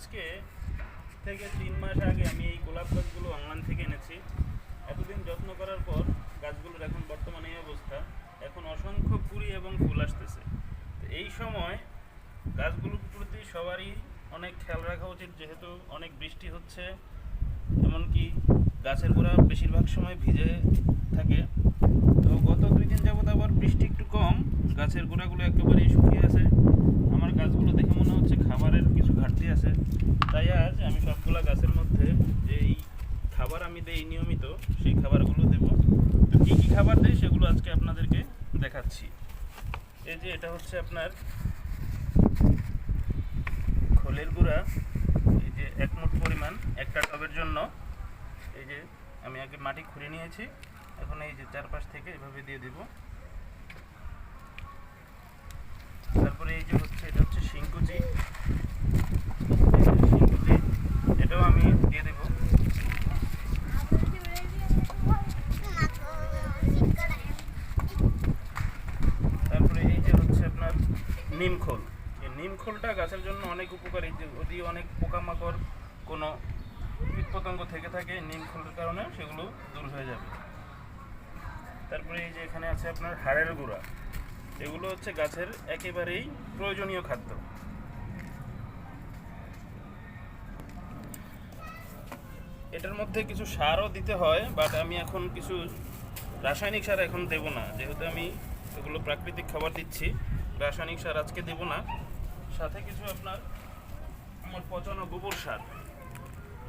আজকে থেকে 3 মাস আগে আমি এই গোলাপ গাছগুলো অনলাইন থেকে এনেছি। এতদিন যত্ন করার পর গাছগুলোর এখন বর্তমানে এই অবস্থা। এখন অসংখ্য কুঁড়ি এবং ফুল আসতেছে। তো এই সময় গাছগুলোর প্রতি সবারই অনেক খেয়াল রাখা উচিত, যেহেতু অনেক বৃষ্টি হচ্ছে, এমনকি গাছের গোড়া বেশিরভাগ সময় ভিজে থাকে। তো গত 2 দিন যাবত আবার বৃষ্টি একটু কম, গাছের গোড়াগুলো একেবারেই শুকিয়ে আছে। আমার গাছগুলো দেখে মনে হচ্ছে খাবারের কিছু ঘাটতি আছে। তাই আজ আমি সবগুলা গাছের মধ্যে যেই খাবার আমি দেই নিয়মিত, সেই খাবারগুলো দেব। তো কী কী খাবার দেই সেগুলো আজকে আপনাদেরকে দেখাচ্ছি। এই যে এটা হচ্ছে আপনার খোলের গুঁড়া, এই যে 1 মুঠ পরিমাণ একটা টবের জন্য। এই যে আমি আগে মাটি খুঁড়ে নিয়েছি, এখন এই যে চারপাশ থেকে এভাবে দিয়ে দেব। তারপরে এই যে হচ্ছে এটা হচ্ছে শিংকুচি, এটাও আমি দিয়ে দেব। তারপরে এই যে হচ্ছে আপনার নিমখোল। এই নিমখোলটা গাছের জন্য অনেক উপকারী। যদি অনেক পোকামাকড় কোনো কীটপতঙ্গ থেকে থাকে, নিমখোলের কারণে সেগুলো দূর হয়ে যাবে। তারপরে এই যে এখানে আছে আপনার হাড়ের গুঁড়া। এগুলো হচ্ছে গাছের একেবারেই প্রয়োজনীয় খাদ্য। এটার মধ্যে কিছু সারও দিতে হয়, বাট আমি এখন কিছু রাসায়নিক সার এখন দেব না, যেহেতু আমি এগুলো প্রাকৃতিক খাবার দিচ্ছি। রাসায়নিক সার আজকে দেব না। সাথে কিছু আপনার আমার পচানো গোবর সার,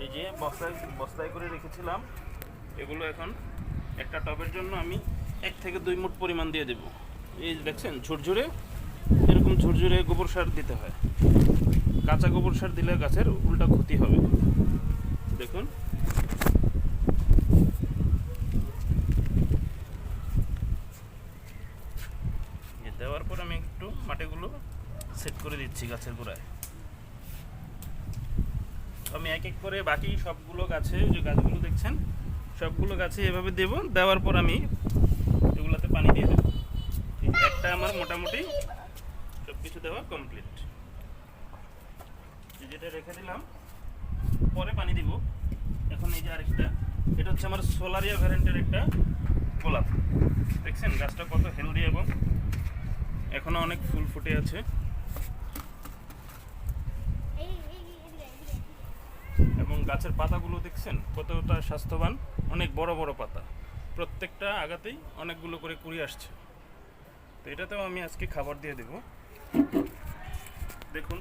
এই যে বস্তায় করে রেখেছিলাম, এগুলো এখন একটা টবের জন্য আমি 1 থেকে 2 মুঠ পরিমাণ দিয়ে দেব। এই দেখছেন ঝুরঝুরে, এরকম ঝুরঝুরে গোবর সার দিতে হয়। কাঁচা গোবর সার দিলে গাছের উল্টা ক্ষতি হবে। দেখুন, দেওয়ার পর আমি একটু মাটিগুলো সেট করে দিচ্ছি গাছের গোড়ায়। আমি এক এক করে বাকি সবগুলো গাছে, যে গাছগুলো দেখছেন সবগুলো গাছে এভাবে দেব। দেওয়ার পর আমি এগুলোতে পানি দিয়ে দেবো। একটা আমার মোটামুটি সব কিছু দেওয়া কমপ্লিট। যেটা রেখে দিলাম, পরে পানি দিব। এখন এই যে আরেকটা, এটা হচ্ছে আমার সোলারিয়া ভ্যারিয়েন্টের একটা গোলাপ। দেখছেন গাছটা কত হেলদি এবং এখনো অনেক ফুল ফুটে আছে। এবং গাছের পাতাগুলো দেখছেন কতটা স্বাস্থ্যবান, অনেক বড় বড় পাতা, প্রত্যেকটা আগাতেই অনেকগুলো করে কুড়ি আসছে। তো এটাতেও আমি আজকে খাবার দিয়ে দেব। দেখুন।